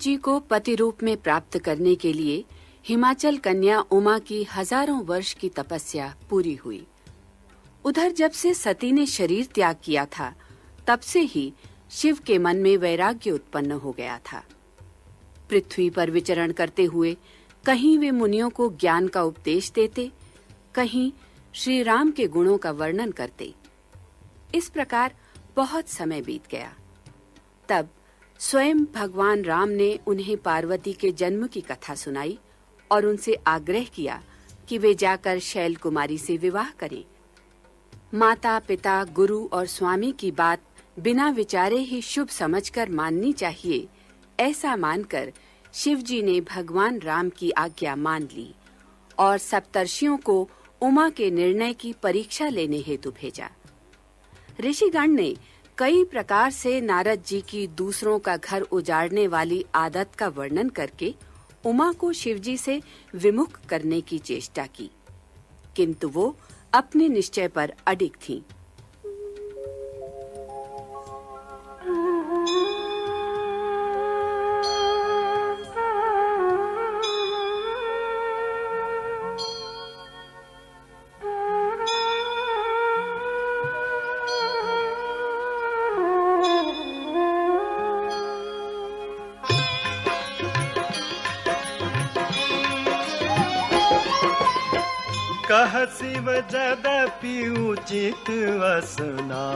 जी को पति रूप में प्राप्त करने के लिए हिमाचल कन्या उमा की हजारों वर्ष की तपस्या पूरी हुई। उधर जब से सती ने शरीर त्याग किया था, तब से ही शिव के मन में वैराग्य उत्पन्न हो गया था। पृथ्वी पर विचरण करते हुए कहीं वे मुनियों को ज्ञान का उपदेश देते, कहीं श्री राम के गुणों का वर्णन करते। इस प्रकार बहुत समय बीत गया। तब स्वयं भगवान राम ने उन्हें पार्वती के जन्म की कथा सुनाई और उनसे आग्रह किया कि वे जाकर शैल कुमारी से विवाह करें। माता, पिता, गुरु और स्वामी की बात बिना विचारे ही शुभ समझकर माननी चाहिए, ऐसा मानकर शिवजी ने भगवान राम की आज्ञा मान ली और सप्तर्षियों को उमा के निर्णय की परीक्षा लेने हेतु भेजा। ऋषिगण ने कई प्रकार से नारद जी की दूसरों का घर उजाड़ने वाली आदत का वर्णन करके उमा को शिवजी से विमुख करने की चेष्टा की, किंतु वो अपने निश्चय पर अडिग थीं। कह शिव जदपि उचित असनाहि,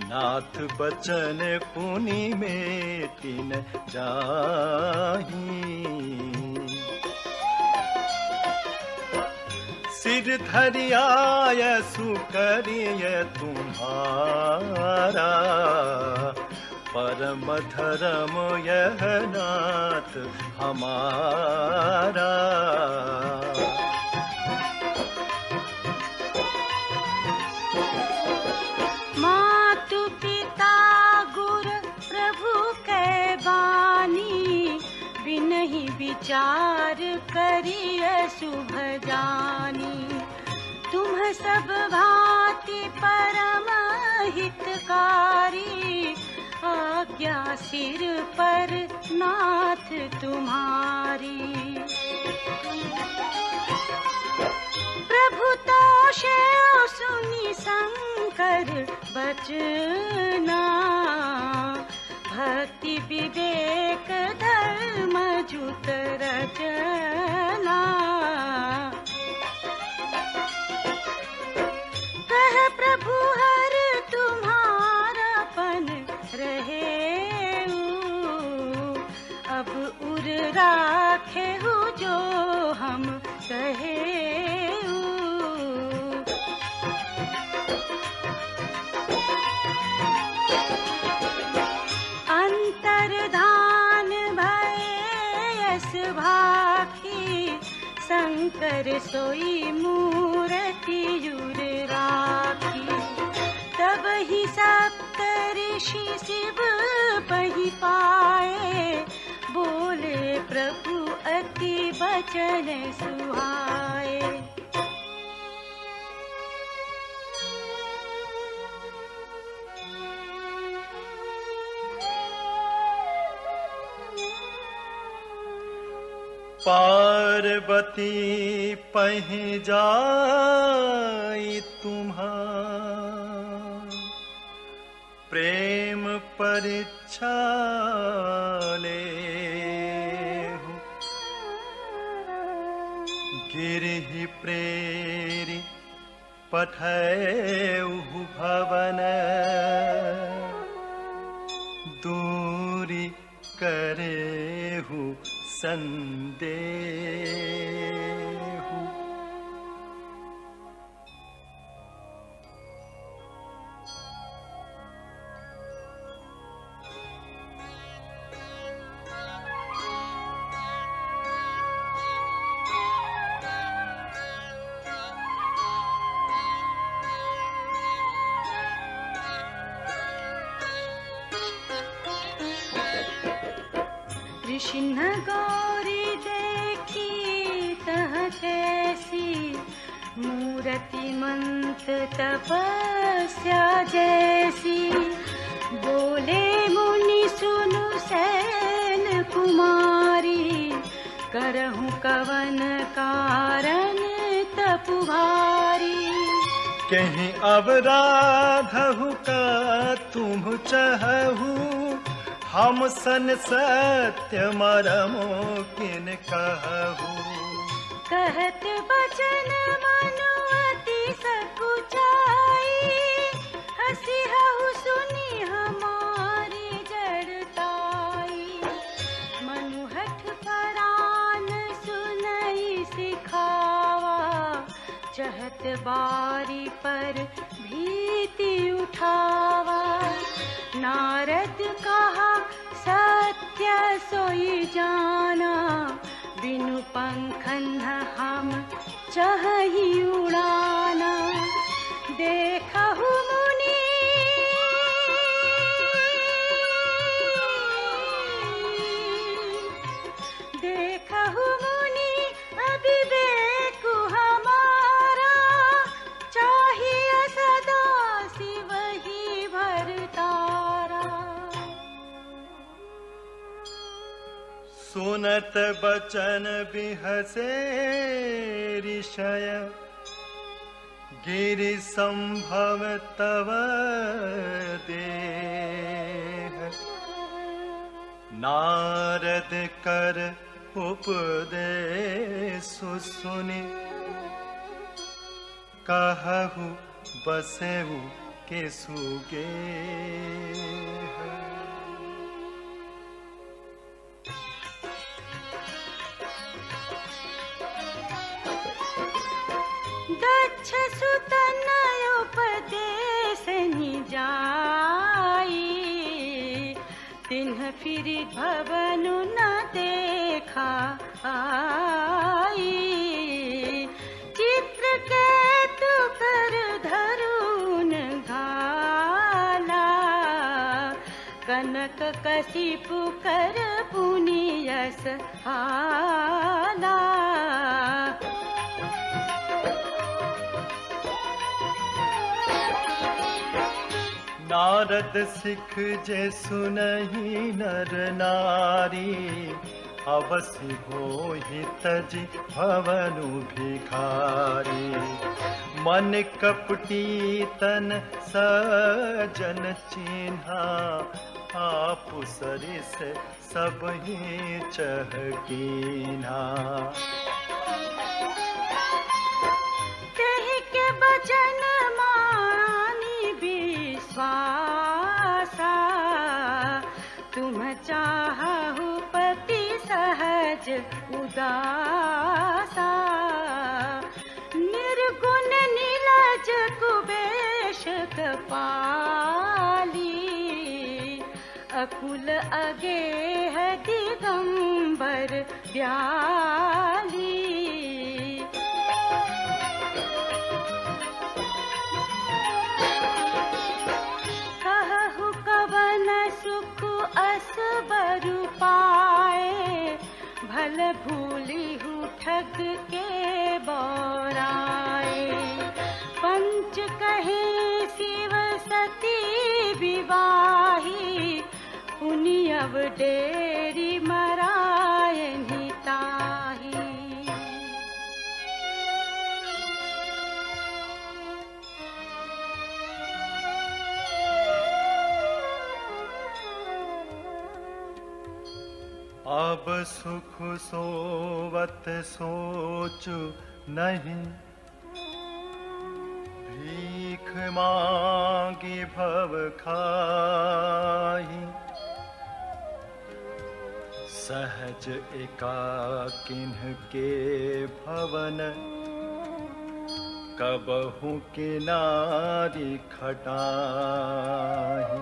नाथ बचन पुनि मेटिन जाहि। सिर धरि आयसु करिय तुम्हारा, परम धर्म यह नाथ हमारा। मातु पिता गुरु प्रभु कै बानी, बिनहि विचार करिय शुभ जानी। तुम सब भांति परम हितकारी, आज्ञा सिर पर नाथ तुम्हारी। प्रभु तोषे सुनी शंकर बचना, भक्ति विवेक धर्म जुत रचना। कह प्रभु हर तुम्हारापन रहे, अब उर राखे हो जो हम कहे। अंतर्धान भयस भाखी, शंकर सोई मूर्ति युर राखी। तब ही सप्त ऋषि शिव पहि पाए, बोले प्रभु अति बचन सुहाए। पार्वती पहि जाई तुम्हार, प्रेम परीक्षा लेहु। गिरहि प्रेरि पठैहु भवन, दूरी करेहु संदेहु। कृष्ण गौरी देखी तह कैसी, मूर्ति मंत्र तपस्या जैसी। बोले मुनि सुनु सैन कुमारी, करहूँ कवन कारण तपु भारी। कहीं अवराधहु का तुम चाहू, हम सन सत्य मरमो किन कहू। कहत बचन मनु अति सकुचाई, हसी हहु सुनी हमारी जड़ताई। मनु हठ परान सुनई सिखावा, चहत बारी पर भीति उठावा। नारद कहा सत्य सोई जाना, बिनु पंखन हम चाही उड़ाना। देखहु मुनि देखहु मुनि अविवेक हमारा, चाहिए सदा शिव ही भरतारा। सुनत बचन बिहसे ऋषय, गिरि संभव तव देह। नारद कर उपदेश सुनि, कहहु बसेहु के सुगे। दक्ष सुत उपदेश निजाई, तिन्ह फिर भवनु न देखा आई। चित्रकेतु कर धरुन घाला, कनक कशिपु कर पुनियस हाला। नारद सिख जे सुनहि नर नारी, अवसि होहि तजि भवनु भिखारी। मन कपटी तन सजन चिन्हा, आपु सरिस सबहि चहकीन्हा। कहि के बचन मानी विश्वासा, तुम चाहु पति सहज उदासा। निर्गुण नीलज कुबेश कपाली, अकुल अगेह दिगंबर व्याली। कहु कवन सुख असबर पाए, भल भूलिहु ठग के बौराए। पंच कहे शिव सती विवाही, पुनि अब डेरी मरायनि ताही। अब सुख सोवत सोचु नहीं, भीख मांगी भव खाही। सहज एकाकिन्ह के भवन, कबहु किनारी खटाही।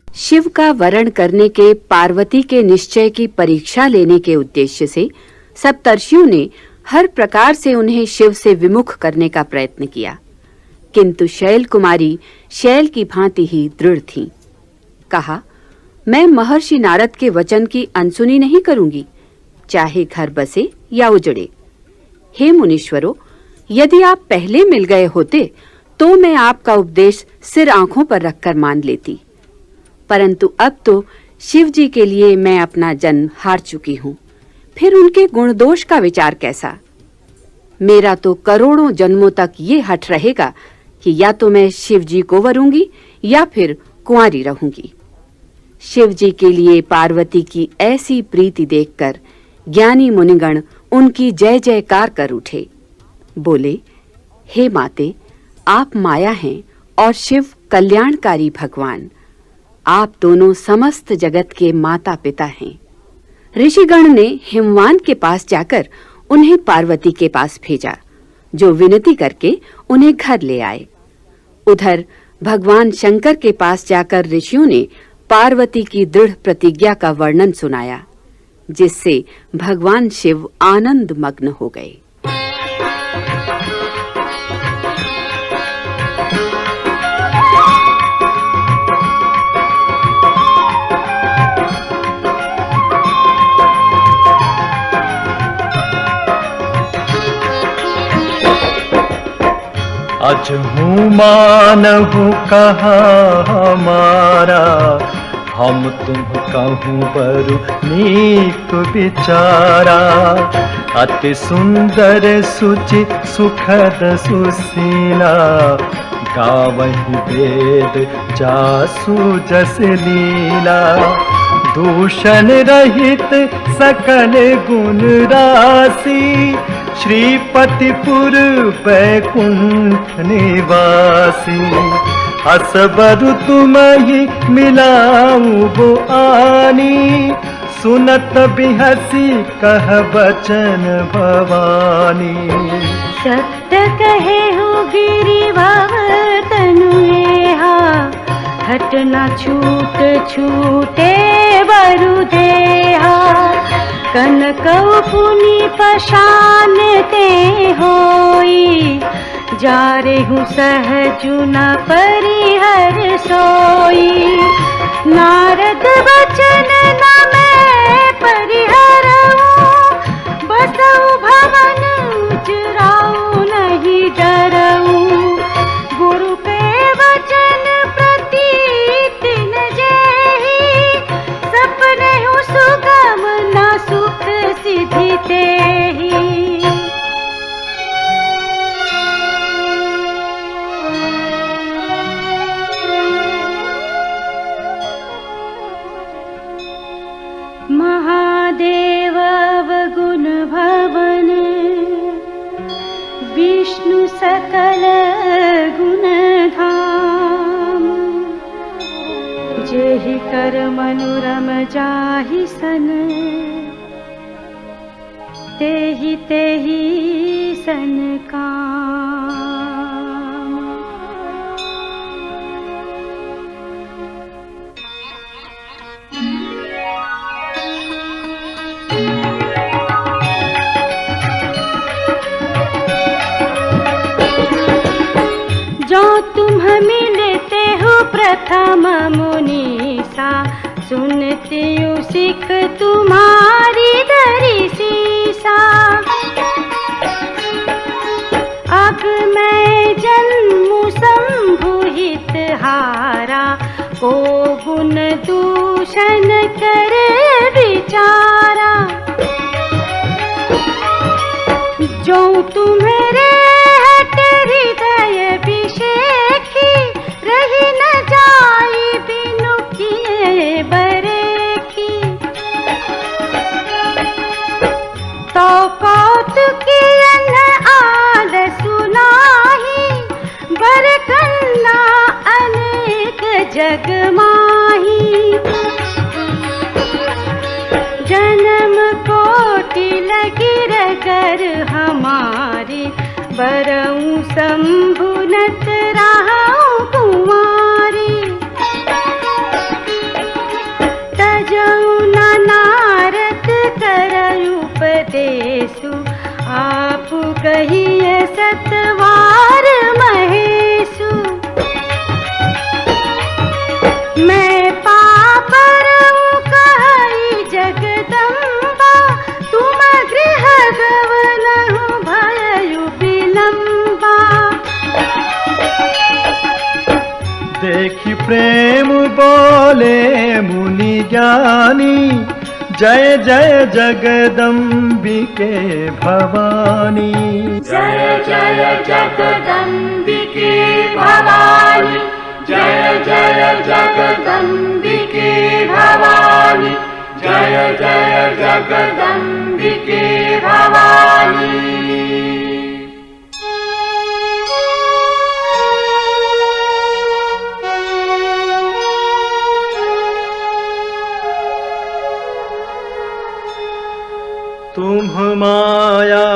शिव का वरण करने के पार्वती के निश्चय की परीक्षा लेने के उद्देश्य से सप्तर्षियों ने हर प्रकार से उन्हें शिव से विमुख करने का प्रयत्न किया, किंतु शैल कुमारी शैल की भांति ही दृढ़ थीं। कहा, मैं महर्षि नारद के वचन की अनसुनी नहीं करूंगी, चाहे घर बसे या उजड़े। हे मुनीश्वरों, यदि आप पहले मिल गए होते तो मैं आपका उपदेश सिर आंखों पर रखकर मान लेती, परंतु अब तो शिव जी के लिए मैं अपना जन्म हार चुकी हूँ। फिर उनके गुण दोष का विचार कैसा? मेरा तो करोड़ों जन्मों तक ये हठ रहेगा कि या तो मैं शिव जी को वरूंगी या फिर कुंवारी रहूंगी। शिव जी के लिए पार्वती की ऐसी प्रीति देखकर ज्ञानी मुनिगण उनकी जय जयकार कर उठे। बोले, हे माते, आप माया हैं और शिव कल्याणकारी भगवान। आप दोनों समस्त जगत के माता पिता हैं। ऋषिगण ने हिमवान के पास जाकर उन्हें पार्वती के पास भेजा, जो विनती करके उन्हें घर ले आए। उधर भगवान शंकर के पास जाकर ऋषियों ने पार्वती की दृढ़ प्रतिज्ञा का वर्णन सुनाया, जिससे भगवान शिव आनंद मग्न हो गए। अज हूँ मानव कहाँ हमारा, हम तुम कहूँ बरु नीक विचारा। अति सुंदर सुचि सुखद सुशीला, गावहि वेद जासु जस लीला। दूषण रहित सकल गुण राशि, श्रीपतिपुर बैकुंठ निवासी। असबरु तुम्हि मिलाऊं वो आनी, सुनत बिहसी कह बचन भवानी। सत्य कहे हो गिरिवर तनु एहा, हट न छूट छूटे बरु देहा। कनकौ पुनि पशान ते होई, जारे हूँ सहजु न परिहर सोई। नारद वचन न मैं परिहरऊं, बसऊ भवन उजराऊं नहीं डरऊं। गुरु के वचन प्रति दिन जेहि, सपने हूँ सुगम न सुख सिद्धि तेहि। महादेव अवगुण भवन, विष्णु सकल गुण धाम। जेहि कर मनुरम जाहि सन, तेहि तेहि सन काम। जो तुम मिलते हो प्रथम मुनीसा, सुनती हूँ सिख तुम्हारी दरी सीसा। अब मैं जन्मू संभुहित हारा, को गुण दूषण कर विचारा। जो तुम्हारे हट हृदय विषेखी, रही न जाई बिनु किए बरेखी। तो कौतुकियन आल सुनाही, बर कन्ना अनेक जग माही। जन्म कोटि लगी रगर हमारी, बरऊं संभुनत रहूं कुंवारी। तजऊ न नारद कर उपदेशु, आप कहिए सतवार महेशु। मैं पापरऊं कहि जगदम्बा, तुम गृह गवनहु भयउ विलंबा। देखि प्रेम बोले मुनि ज्ञानी, जय जय जगदम्बिके भवानी। जय जय जगदम्बिके भवानी, जय जय जगदम्बिके भवानी, जय जय जगदम्बिके भवानी। तुम माया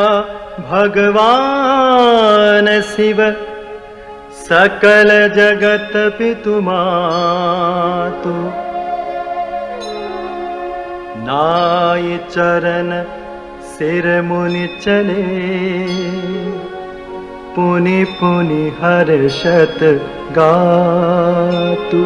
भगवान शिव, सकल जगत पितु मातु। नाय चरण सिर मुनि चले, पुनि पुनि हर्षत गातु।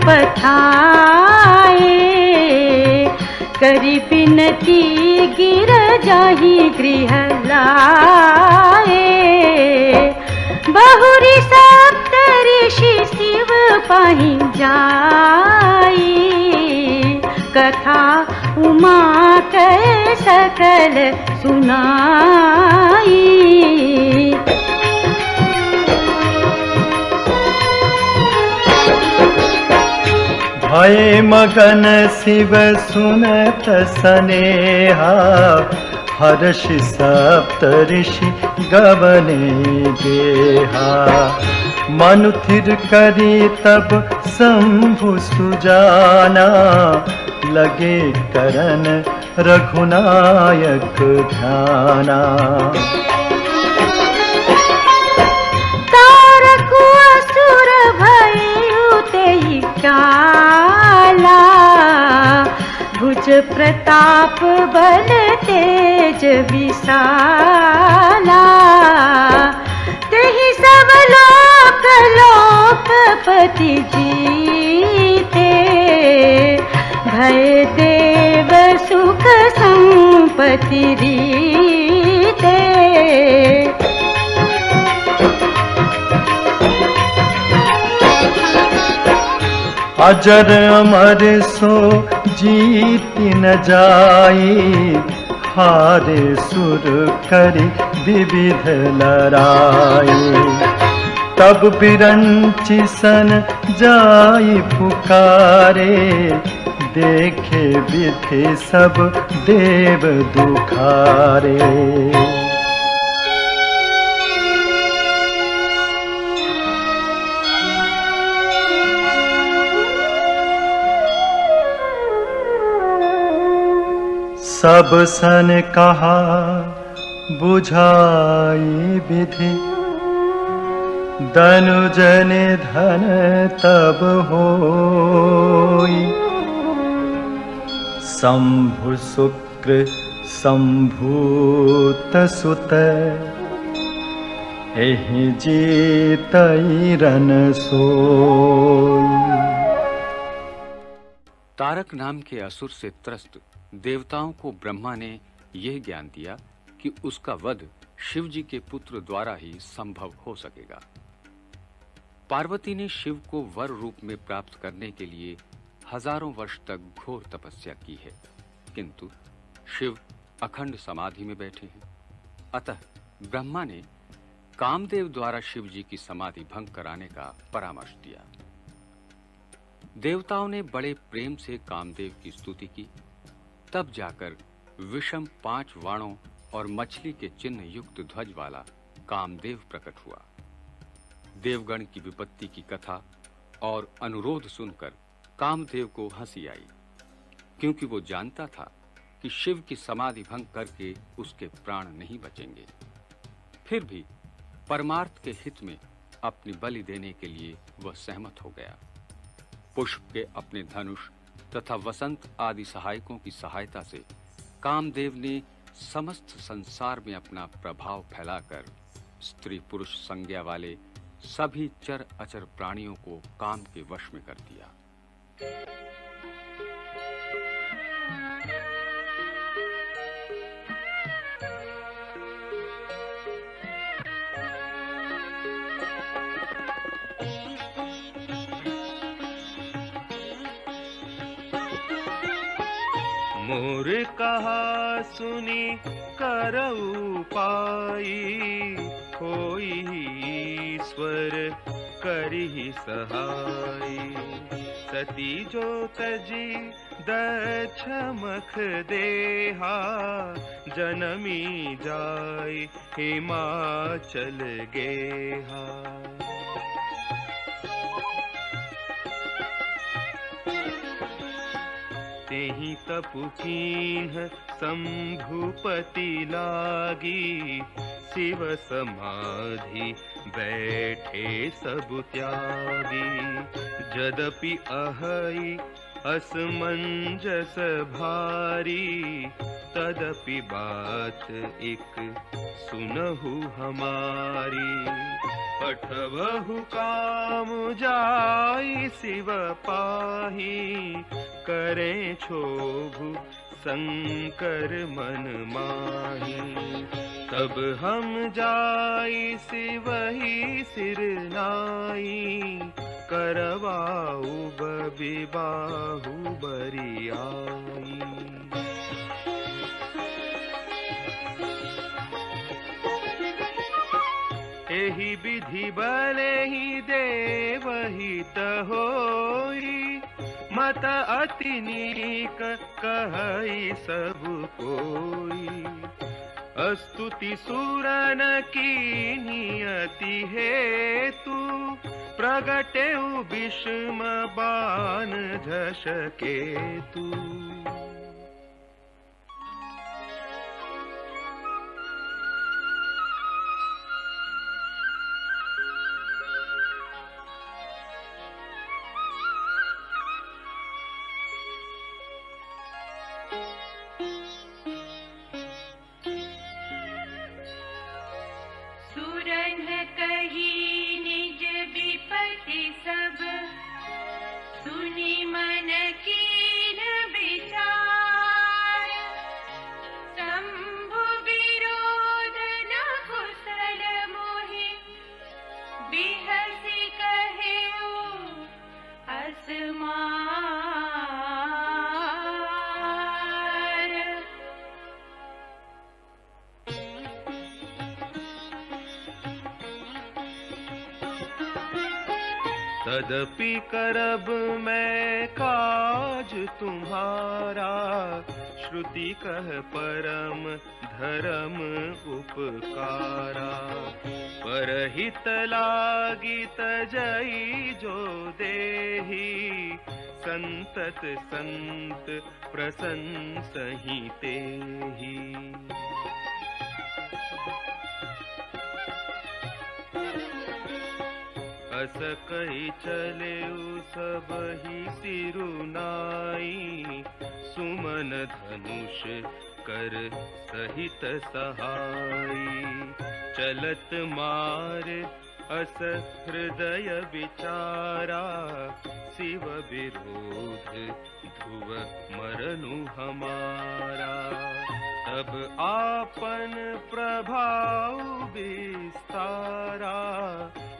पठाए, करी बिनती गिर जाहि गृह लाए। बहुरी सप्त ऋषि शिव पाहि जाई, कथा उमा कह सकल सुनाई। भय मगन शिव सुनत सनेहा, हर्षि सप्त ऋषि गवने गेहा। मनु थिर करी तब शंभु सुजाना, लगे करन रघुनायक ध्याना। तारकु असुर भयउ तेहि काला, भुज प्रताप बल तेज विशाला। तेहि सब लोक लोकपति जीते, भय देव सुख संपत्ति रीते। अजर अमर सो जीत न जाई, हारे सुर करी विविध लड़ाई। तब बिरंचि सन जाई पुकारे, देखे विधि सब देव दुखारे। सब सन कहा बुझाई विधि, दनुजन धन तब होई। शंभु शुक्र शंभूत सुत, एहि जीतई रन सोई। तारक नाम के असुर से त्रस्त देवताओं को ब्रह्मा ने यह ज्ञान दिया कि उसका वध शिव जी के पुत्र द्वारा ही संभव हो सकेगा। पार्वती ने शिव को वर रूप में प्राप्त करने के लिए हजारों वर्ष तक घोर तपस्या की है, किंतु शिव अखंड समाधि में बैठे हैं। अतः ब्रह्मा ने कामदेव द्वारा शिव जी की समाधि भंग कराने का परामर्श दिया। देवताओं ने बड़े प्रेम से कामदेव की स्तुति की। तब जाकर विषम 5 वाणों और मछली के चिन्ह युक्त ध्वज वाला कामदेव प्रकट हुआ। देवगण की विपत्ति की कथा और अनुरोध सुनकर कामदेव को हंसी आई, क्योंकि वो जानता था कि शिव की समाधि भंग करके उसके प्राण नहीं बचेंगे। फिर भी परमार्थ के हित में अपनी बलि देने के लिए वह सहमत हो गया। पुष्प के अपने धनुष तथा वसंत आदि सहायकों की सहायता से कामदेव ने समस्त संसार में अपना प्रभाव फैलाकर स्त्री पुरुष संज्ञा वाले सभी चर अचर प्राणियों को काम के वश में कर दिया। मोर कहा सुनी करऊ पाई, होई ईश्वर करिहि सहाय। सती जो तजी दक्षमख देहा, जनमी जाय हिमाचल गेहा। तेहि तपु कीन्ह शंभुपति लागी, शिव समाधि बैठे सब त्यागी। यद्यपि अहै असमंजस भारी, तदपि बात एक सुनहु हमारी। पठबहु काम जाई शिव पाही, करें क्षोभु शंकर मन माही। तब हम जाई शिवहि सिर नाई, करवाऊ बबिबाहु बरियाई। एहि विधि बले ही देवहित होई, मत अति नीक कहई सब कोई। स्तुति सुरन की नियति हेतु, प्रगटेउ विषम बाण झषकेतु। तदपि करब मैं काज तुम्हारा, श्रुति कह परम धर्म उपकारा। परहित लागी तजई जो देही, संतत संत प्रशंसहि तेहि। अस कहि चलेउ सबहि सिरुनाई, सुमन धनुष कर सहित सहाई। चलत मार अस हृदय विचारा, शिव विरोध ध्रुव मरनु हमारा। तब आपन प्रभाव विस्तारा,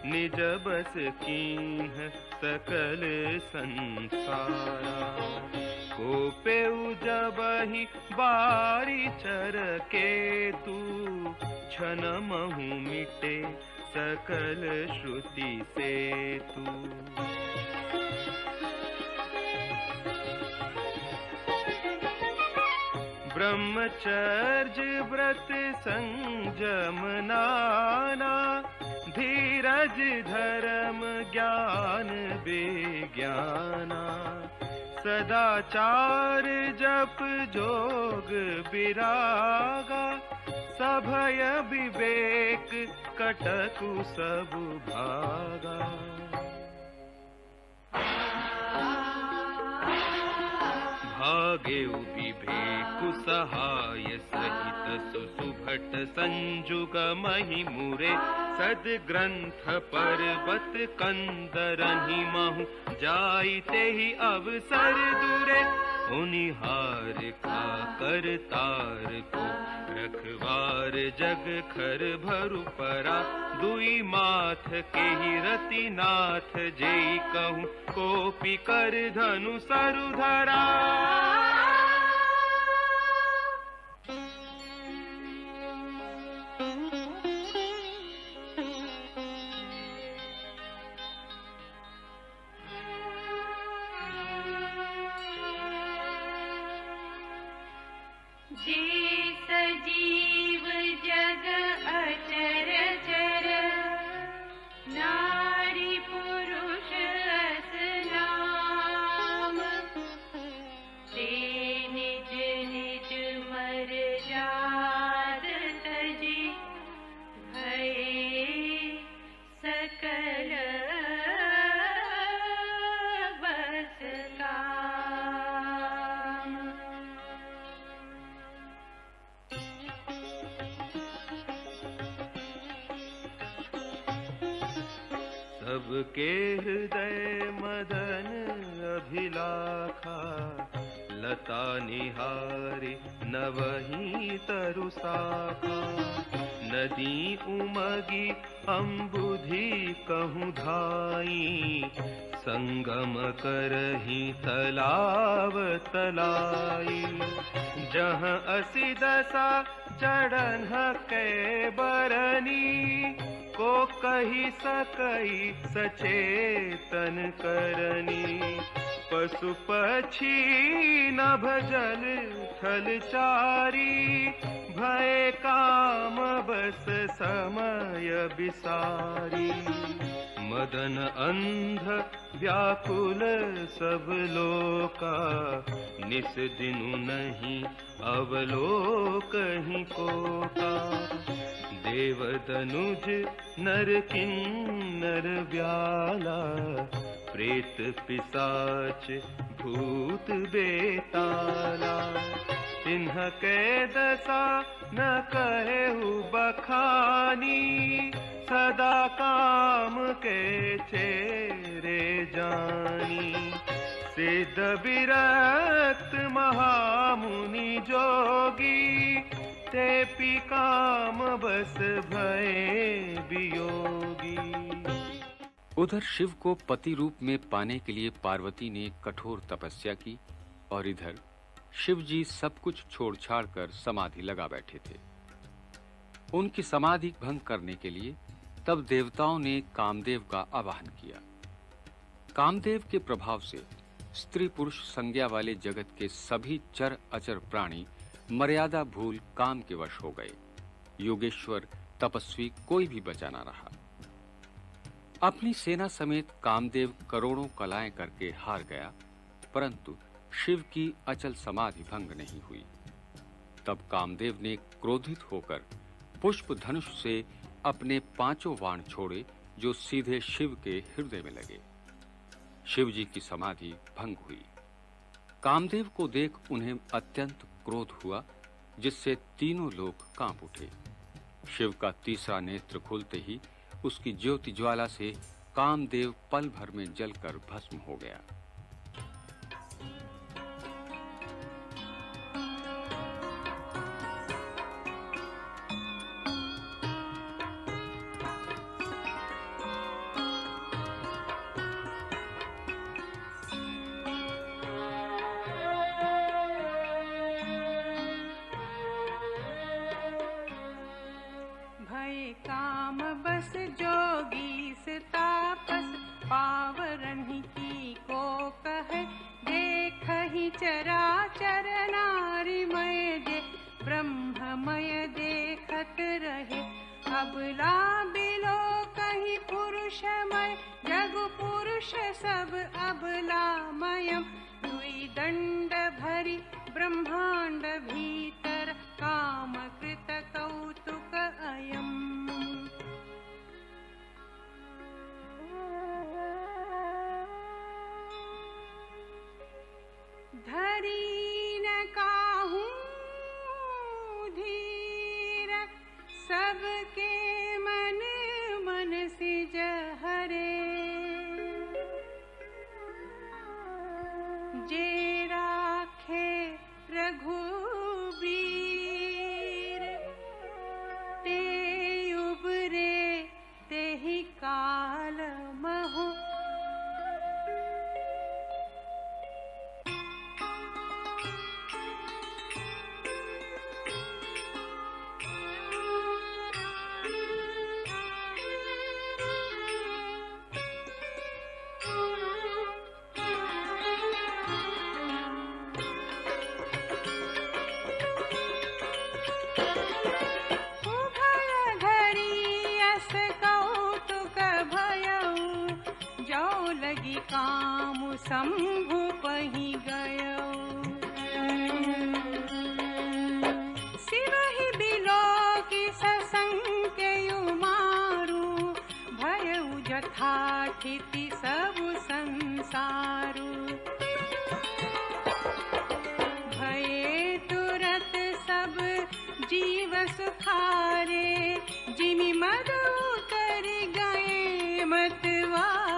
निज बस कीन्ह सकल संसारा। कोपेउ जबहि बारी चर केतु, क्षण महु मिटे सकल श्रुति सेतु। ब्रह्मचर्य व्रत संयम नाना, धीरज धर्म ज्ञान विज्ञाना। सदाचार जप जोग विरागा, सभय विवेक कटकु सब भागा। भागेउ विवेकु सहाय सहित, सुसुभट संजुग महि मुरे। सद्ग्रंथ पर्वत कंदरहि महु, जाइते ही अवसर दुरे। उनिहार का करतार को, रखवार जग खर भरु परा। दुई माथ के ही रति नाथ, जेई कहूँ कोपी कर धनु सरु धरा। सबके हृदय मदन अभिलाखा, लता निहारे नवही तरु शाखा। नदी उमगी अम्बुधि कहूँ धाई, संगम करही तलाव तलाई। जहाँ असी दशा चढ़न के बरनी, को कही सकई सचेतन करनी। पशु पक्षी नभ जल थल चारी, भय काम बस समय बिसारी। मदन अंध व्याकुल सब लोका, निस दिनु नहीं अवलोकहि कोका। देव दनुज नर किन्नर व्याला, प्रेत पिशाच भूत बेताला। तिन्ह के दशा न कहेहु बखानी, सदा काम के चेरे जानी। सिद्ध विरक्त महामुनि जोगी, ते काम बस भय वियोगी। उधर शिव को पति रूप में पाने के लिए पार्वती ने कठोर तपस्या की और इधर शिव जी सब कुछ छोड़ छाड़ कर समाधि लगा बैठे थे। उनकी समाधि भंग करने के लिए तब देवताओं ने कामदेव का आवाहन किया। कामदेव के प्रभाव से स्त्री पुरुष संज्ञा वाले जगत के सभी चर अचर प्राणी मर्यादा भूल काम के वश हो गए। योगेश्वर तपस्वी कोई भी बचा ना रहा। अपनी सेना समेत कामदेव करोड़ों कलाएं करके हार गया, परंतु शिव की अचल समाधि भंग नहीं हुई। तब कामदेव ने क्रोधित होकर पुष्प धनुष से अपने 5 बाण छोड़े, जो सीधे शिव के हृदय में लगे। शिव जी की समाधि भंग हुई। कामदेव को देख उन्हें अत्यंत क्रोध हुआ, जिससे तीनों लोग कांप उठे। शिव का तीसरा नेत्र खुलते ही उसकी ज्योति ज्वाला से कामदेव पल भर में जलकर भस्म हो गया। काम बस जोगी से तापस, पावरन की को कहे। देखहि चराचर नारीमय, जे ब्रह्ममय देखत रहे। अबला बिलो कहीं पुरुषमय, जग पुरुष सब अबलामयम्। दुई दंड भरी ब्रह्मांड भीतर, काम कृत कौतुक अयम्। धरी न काहूं धीर, सबके मन मन सिज हरे। जे राखे रघुबीर, ते उबरे तेहि काल महु। काम शंभु पहि गयो, शिव ही बिलो की ससंकेयु मारू। भयउ जथाथिति सब संसारू, भये तुरत सब जीव सुखारे। जिमि मद उतर गए मतवारे,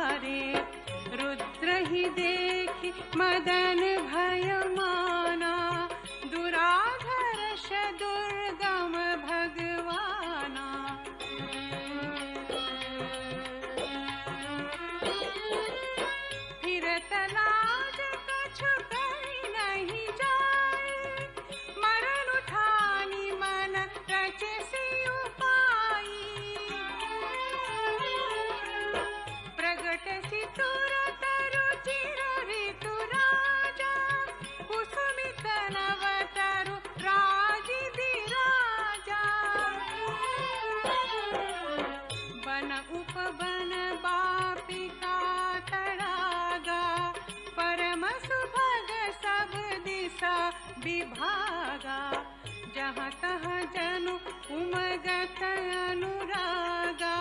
देखी मदन भय माना, दुराधर्ष दुर्गम भगवाना। फिरत लाज कछु कहि नहीं जाए, मरण उठानी मन रचे सी उपाई। प्रगट सी तुरत रुचिर ऋतु राजा, कुसुमित नवतरु राजिति राजा। बन उपवन बापिका तड़ागा, परम सुभग सब दिशा विभागा। जहाँ तहाँ जनु उमगत अनुरागा,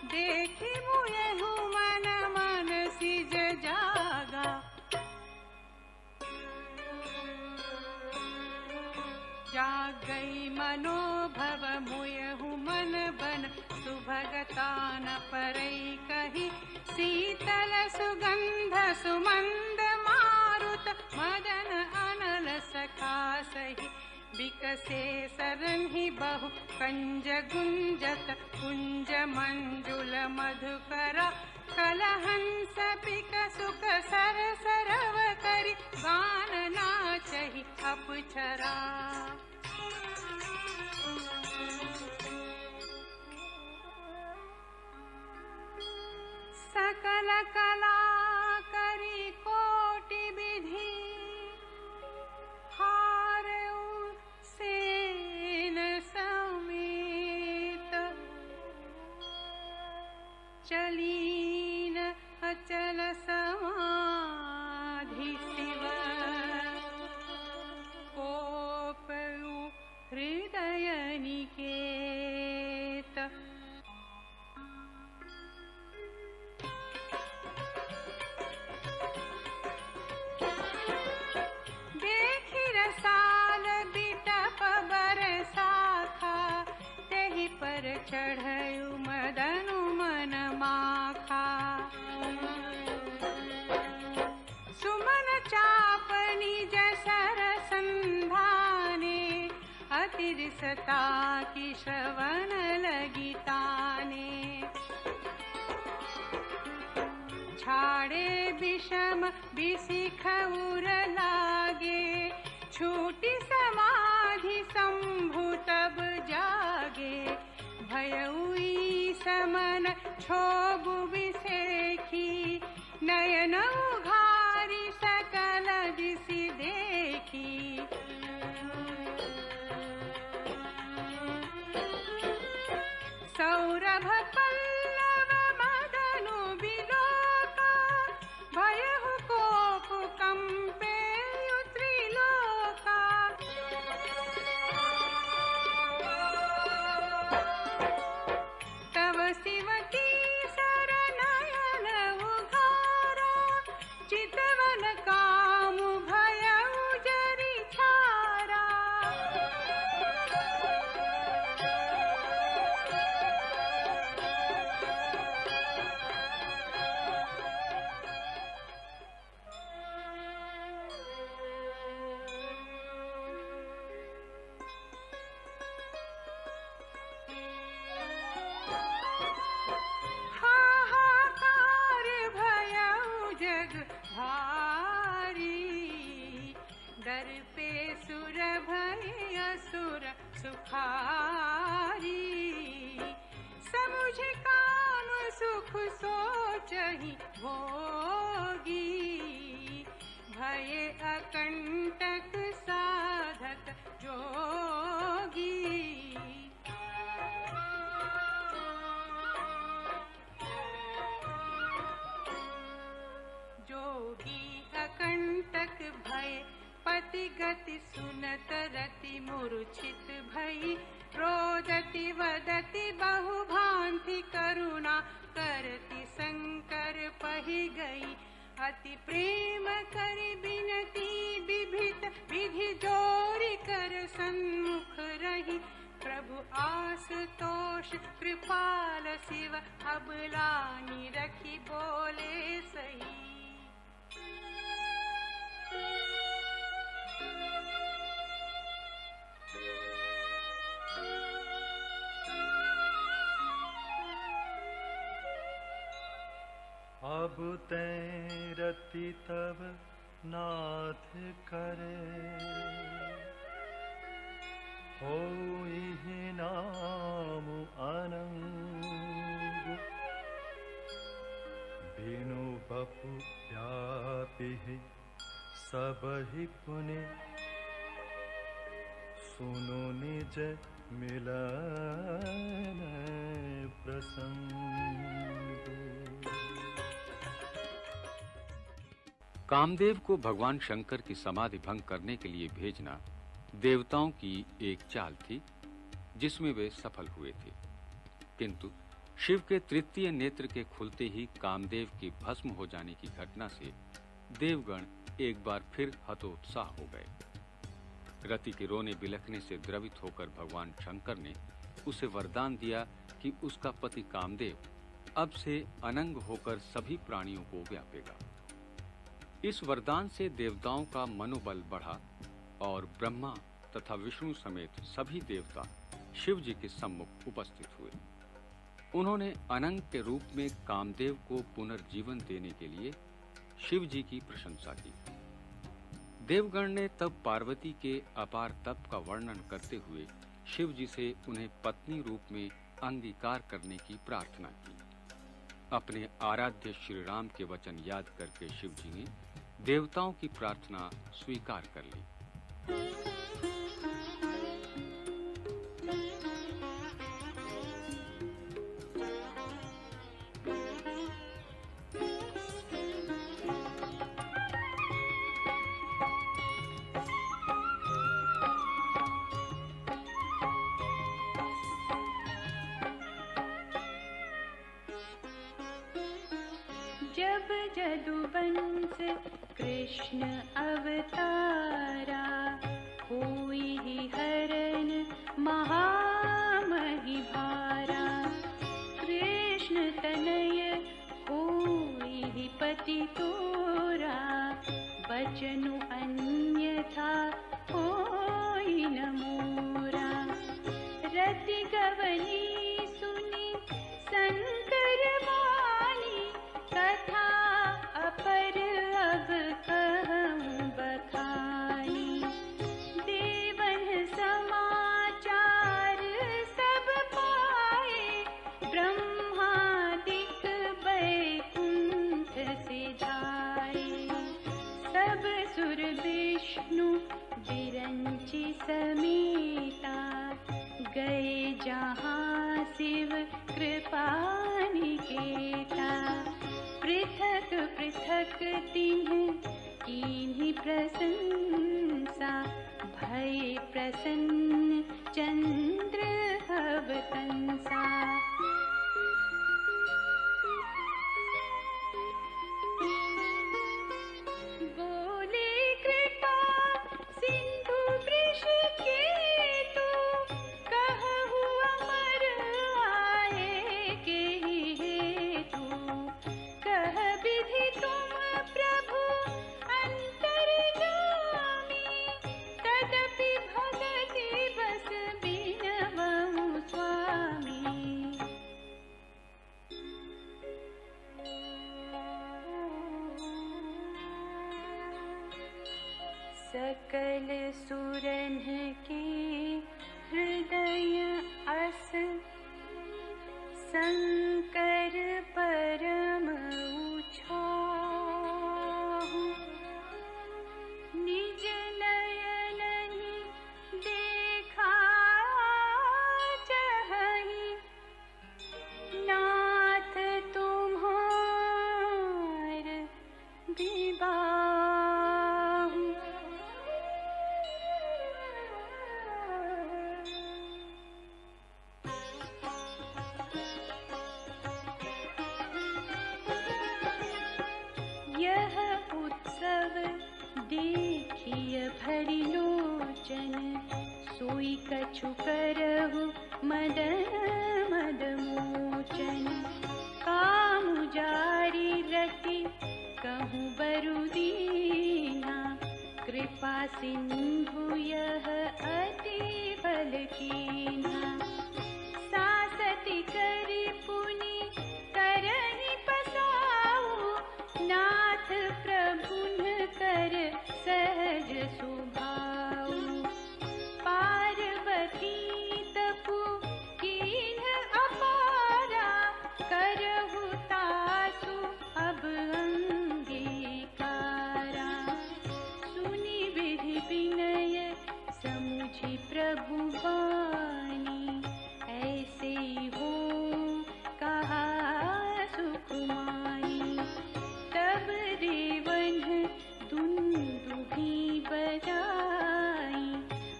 देखी मुयहु मन मन सिज जागा। जाग गई मनोभव मुयहु मन बन, सुभगतान परई कही शीतल सुगंध सुमंद मारुत। मदन अनल सखा सही विकसे सरन्हि बहु, कंज गुंजत कुंज मंजुल मधुकरा। कलहंस पिक सुख सर सरव करि, गान नाचहि अपचरा। सकल कला करी कोटि विधि, हारऊ सेन समेत। चलीन अचल समाधि शिव, कोपयु हृदय निकेत। देखी रसाल बिटप बरसाखा, तेहि पर चढ़यु मदनु मन माखा। सुमन चाप निज सर संधाने, अतिरिसता की श्रवण लगी ताने। छाड़े विषम बिसिख उर लागे, छूटी समाधि शंभु तब जागे। भयउई समन क्षोभु विसेखी, नयन उघारी सकल दिशि देखी। सौरभ पल्लव मदनु बिलोका, भयहु कोप कंपेयु त्रिलोका। तव शिव की शरणयन उघारा, चितवन कामु भयउ जरि छारा। हाहाकार भयउ जग भारी, डर पे सुर भय असुर सुखारी। समुझ काम सुख सोचहि भोगी, भय अकंटक साधक जोगी। जोगी अकंटक भय पति गति सुनत रति मूर्छित भई। रोदति वदति बहु भांति करुणा, करति शंकर पहि गई। अति प्रेम करि बिनती विभित, विधि जोरि कर सन्मुख रही। प्रभु आशुतोष कृपाल शिव, अबलानि रखी बोले सही। तैं रति तब नाथ करे, होई नाम अनंग, बिनु बपु व्यापी सबहि पुनि, सुनो निज मिलन प्रसंग। कामदेव को भगवान शंकर की समाधि भंग करने के लिए भेजना देवताओं की एक चाल थी, जिसमें वे सफल हुए थे। किंतु शिव के तृतीय नेत्र के खुलते ही कामदेव की भस्म हो जाने की घटना से देवगण एक बार फिर हतोत्साह हो गए। रति के रोने बिलखने से द्रवित होकर भगवान शंकर ने उसे वरदान दिया कि उसका पति कामदेव अब से अनंग होकर सभी प्राणियों को व्यापेगा। इस वरदान से देवताओं का मनोबल बढ़ा और ब्रह्मा तथा विष्णु समेत सभी देवता शिव जी के सम्मुख उपस्थित हुए। उन्होंने अनंग के रूप में कामदेव को पुनर्जीवन देने के लिए शिव जी की प्रशंसा की। देवगण ने तब पार्वती के अपार तप का वर्णन करते हुए शिव जी से उन्हें पत्नी रूप में अंगीकार करने की प्रार्थना की। अपने आराध्य श्री राम के वचन याद करके शिव जी ने देवताओं की प्रार्थना स्वीकार कर ली। जब जदुवंश कृष्ण अवतारा, हुई ही हरण महामहि भारा। कृष्ण तनय हुई ही पति तोरा, बचनु अन्यथा होई न मोरा। रति गवनी सुनी शंकर वाणी, कथा अपर अब कहूँ बखानी। देवन समाचार सब पाए, ब्रह्मादिक बैकुंठ सिधाए। सब सुर विष्णु विरंचि समेता, गए जहाँ शिव कृपा निकेता। पृथक पृथक तिन्ह कीन्ही प्रशंसा, भय प्रसन्न चंद्र अवतंसा। बोले कृपा सिंधु वृष केतु, कहु अमर आए के हेतु। कह विधि तुम प्रभु अंतर्यामी, तदपि भगति बस बिनवहु स्वामी। सकल सुरन के हृदय अस, शंकर परम उछाहु। निज नयनहि देखा चहहि, नाथ तुम्हार विबाहु। यह उत्सव देखिय भरि लोचन, सोई कछु करहु मदन मद मोचन। कामु जारी रति कहूँ बरु दीना, कृपा सिंधु यह अति बल कीना। सासति करि पुनि करहि पसाऊ, प्रभुन कर सहज सुभाऊ। पार्वती तपु कीन्ह अपारा, करहु तासु अब अंगीकारा। सुनि विधि विनय समुझि प्रभु वाणी, ऐसे हो कहा सुकुमारी। तब देवन दुंदुभि बजाई,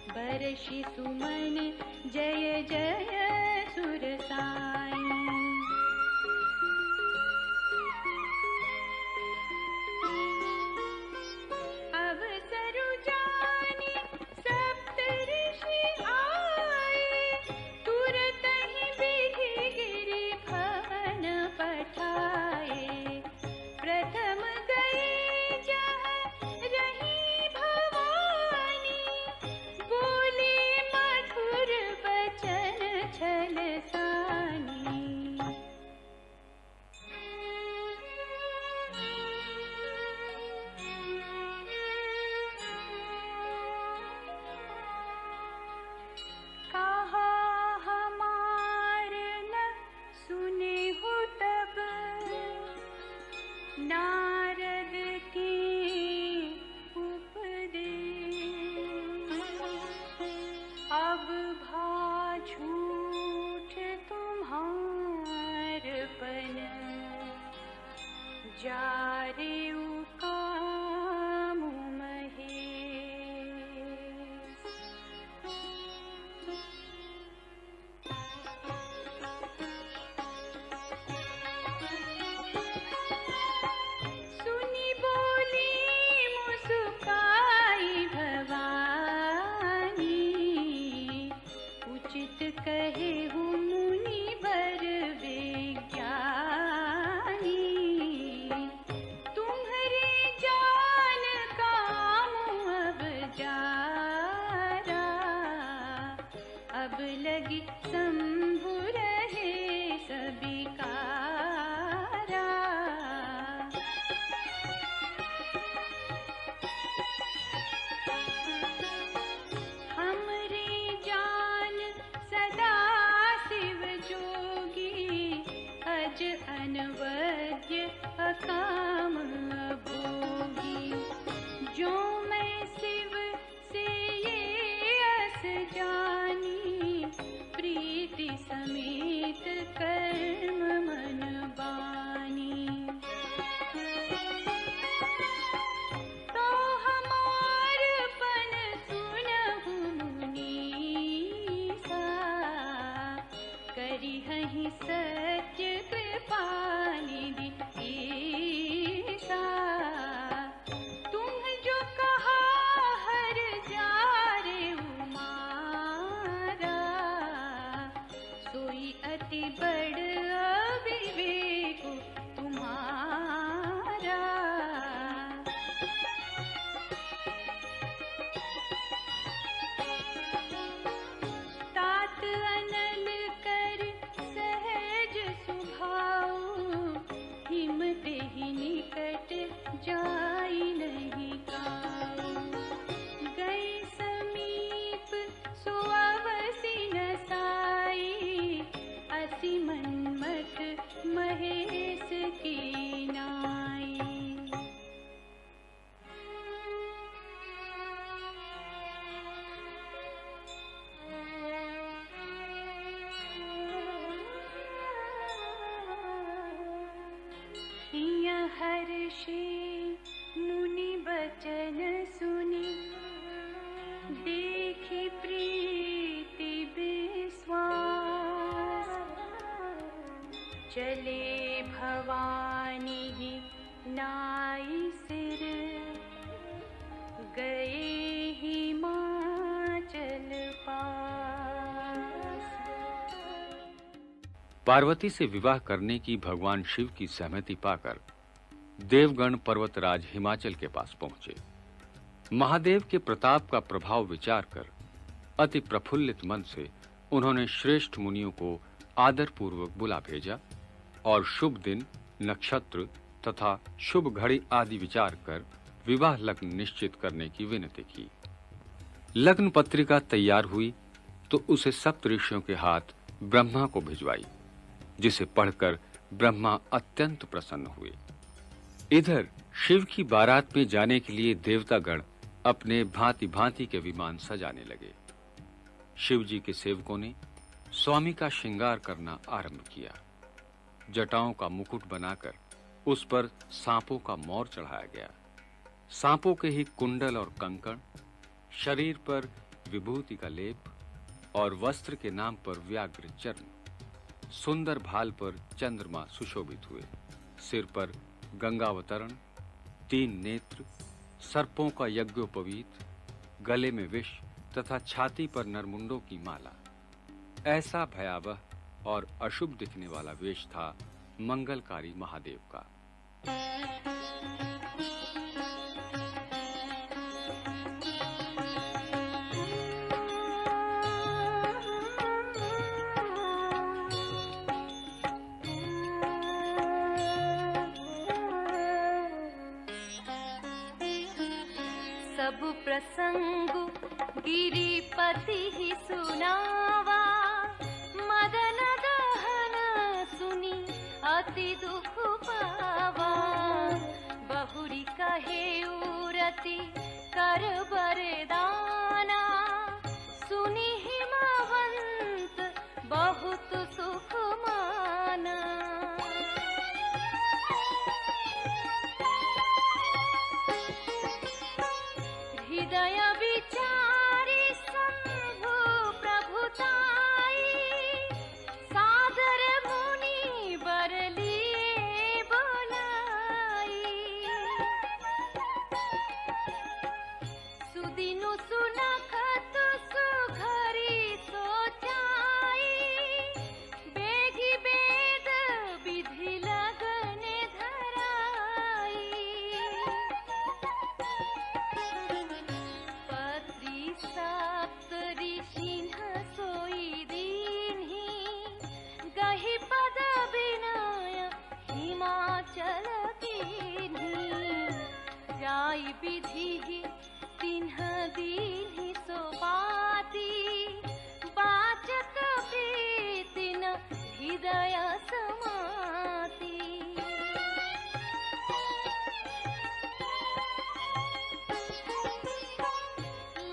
बरषि सुमन जय जय सुरसाई। अवसरु जानि सप्तऋषि आए, तुरत ही विधि गिरि भवन पठाए। प्रथम गए जहाँ रही भवानी, बोले मधुर बचन छल सानी। कहा हमार न सुने हो तब, नारद के उपदेश। अब भा झूठ तुम्हार पन, जारे काम महेश। सुनि बोली मुस्काई भवानी, उचित कहे हूँ मुनि वर विज्ञानी। तुम्हारे जान काम अब जारा, अब लगी शंभु रहे सबिकारा। हमरे जान सदा शिव जोगी, अज अनवद्य अकाम भोगी। जो मैं शिव से ये अस जानी, प्रीति समेत कर्म मन बानी। तो हमार पन सुनहु मुनीसा, करी हहि सत्य कृपा निधि ईसा। तुम जो कहा हर जारे उमारा, सोई अति बड़ अविवेक तुम्हारा। तात अनल कर सहज सुभाऊ, हिमते ही निकट जाई नहीं काऊ। गए समीप सो अवसि न साई, अति मनमथ महेश की नाई। हर्षे मुनि बचन सुनि, देखि प्रीति विश्वास। चले भवानी नाई सिर, गए हिमाचल पास। पार्वती से विवाह करने की भगवान शिव की सहमति पाकर देवगण पर्वतराज हिमाचल के पास पहुंचे। महादेव के प्रताप का प्रभाव विचार कर अति प्रफुल्लित मन से उन्होंने श्रेष्ठ मुनियों को आदर पूर्वक बुला भेजा और शुभ दिन, नक्षत्र तथा शुभ घड़ी आदि विचार कर विवाह लग्न निश्चित करने की विनती की। लग्न पत्रिका तैयार हुई तो उसे सप्त ऋषियों के हाथ ब्रह्मा को भिजवाई, जिसे पढ़कर ब्रह्मा अत्यंत प्रसन्न हुए। इधर शिव की बारात में जाने के लिए देवतागण अपने भांति भांति के विमान सजाने लगे। शिव जी के सेवकों ने स्वामी का श्रृंगार करना आरंभ किया। जटाओं का मुकुट बनाकर उस पर सांपों का मौर चढ़ाया गया। सांपों के ही कुंडल और कंकण, शरीर पर विभूति का लेप और वस्त्र के नाम पर व्याघ्र चर्म, सुंदर भाल पर चंद्रमा सुशोभित हुए। सिर पर गंगावतरण, 3 नेत्र, सर्पों का यज्ञोपवीत, गले में विष तथा छाती पर नरमुंडों की माला। ऐसा भयावह और अशुभ दिखने वाला वेश था मंगलकारी महादेव का। सब प्रसंग गिरिपति ही सुनावा, मदन दहन सुनी अति दुख पावा। बहुरी कहे उरति कर बरदाना, सुनी हिमवंत बहुत सुख माना। हृदय विचारी शंभु प्रभुताई, सादर मुनि बर लिए बोलाई। सुदिनु सुनखत सुघरी सोचाई, बेगी वेद विधि लगने धराई। पत्री सप्त ऋषिन्ह सोई दीन्हि, गहि पद विनय हिमाचल कीन्हि। जाई विधि तिन्ह दीन्हि सोपाती, वाचक प्रीति न हृदय समाती।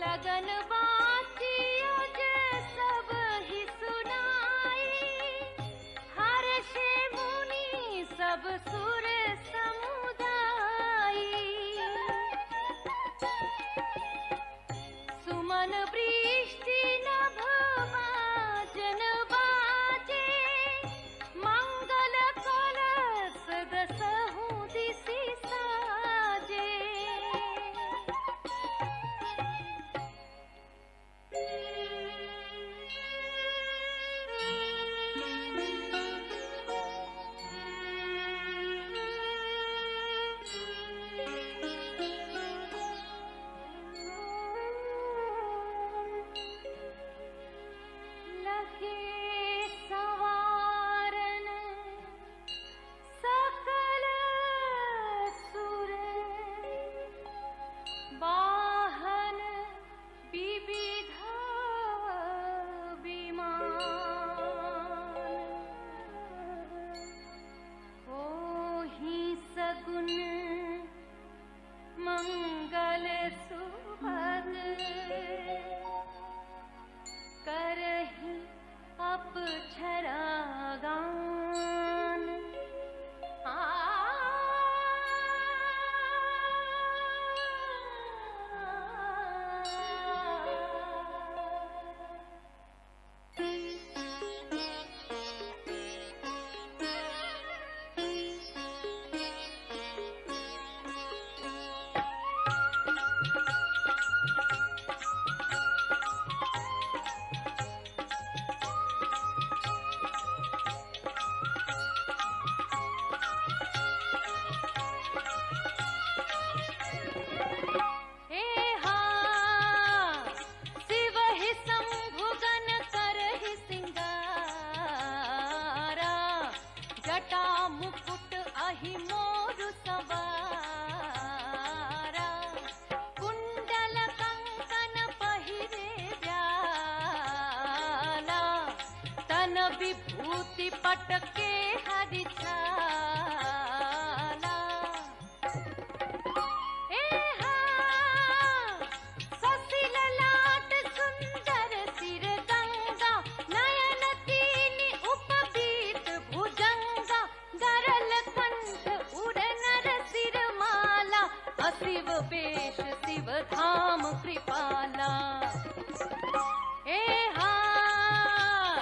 लगन बाचियज सब ही सुनाई, हर्षे मुनि सब सुर समुदाई। सुमन वृष्टि नभ वाजन बाजे, मंगल कलश दसहु दिशि साजे। विभूति पटके हरिछाला। ए हाँ ससिल लाट सुंदर सिर गंगा, नयन तीन उपबीत भुजंगा, गरल कंठ उड़ नर सिर माला, असिव वेश शिव धाम कृपाला। ए हाँ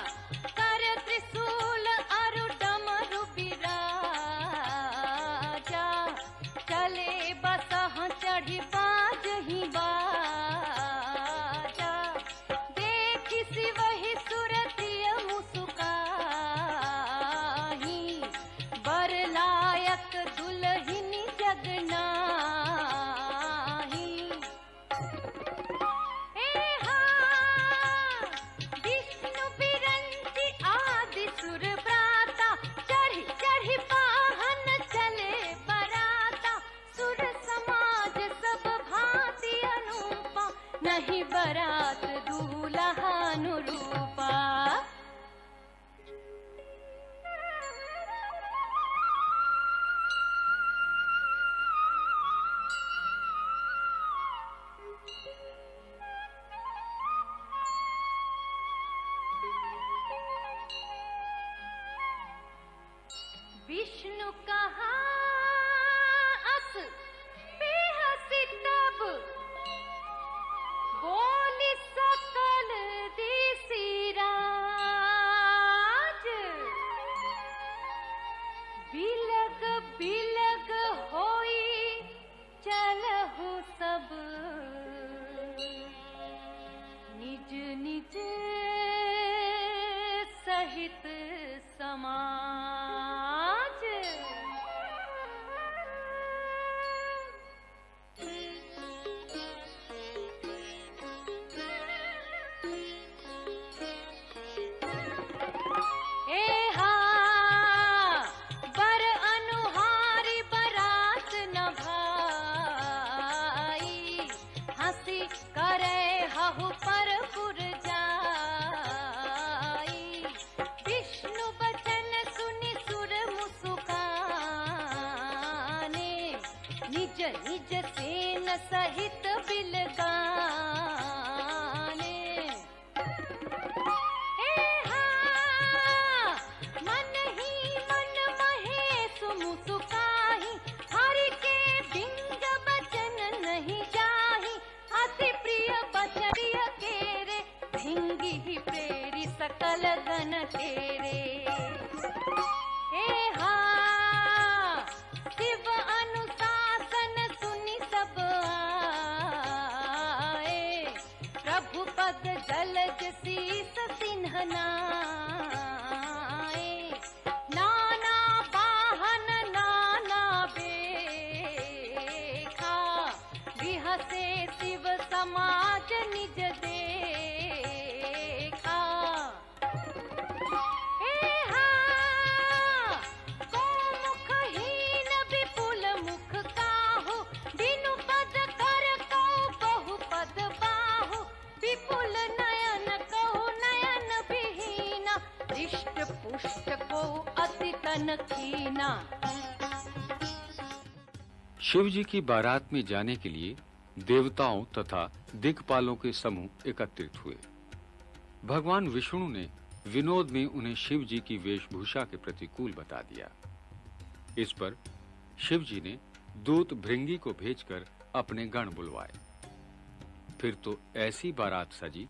कर त्रिशूल अरु डमरु बिराजा, चले बसह चढ़ी बाजहि बाजा, देखि शिवहि सुरतिय मुसुकाहि, वर लायक दुलहिनी जगनाहि। ए हाँ विष्णु बिरंची आदि सुर प्राता, चढ़ी चढ़ी वाहन चले बराता, सुर समाज सब भांति अनूपा, नहीं बरात दूल्हा अनुरूपा। विष्णु कहा अस बेहसी तब, बोली सकल दिसि राज, बिलग बिलग होई चलहु सब, निज निज सहित समाज। ए हाँ बर अनुहारी बरात न भाई, हंसी करे हहु पर पुर जाई, विष्णु बचन सुनि सुर मुसुकाने, निज निज सेन सहित बिलगाने। ए हाँ मन ही मन महेश मुसुकाहि, हरि के बिंग बचन नहीं जाहि, अति प्रिय बचन प्रिय केरे, भिंगी ही प्रेरी सकल गण तेरे। ए हाँ शिव अनुशासन सुनि सब आए, प्रभु पद जलज शीस सिन्हनाए, नाना वाहन नाना बेखा, बिहसे शिव समाज निज देखा। ए हाँ को मुखहीन विपुल मुख काहू, बिनु पद कर कहु बहु पद बाहु, विपुल नयन कहु नयन विहीना, दृष्ट पुष्ट को अति तन कीना। शिव जी की बारात में जाने के लिए देवताओं तथा दिक्पालों के समूह एकत्रित हुए। भगवान विष्णु ने विनोद में उन्हें शिव जी की वेशभूषा के प्रतिकूल बता दिया। इस पर शिव जी ने दूत भृंगी को भेजकर अपने गण बुलवाए। फिर तो ऐसी बारात सजी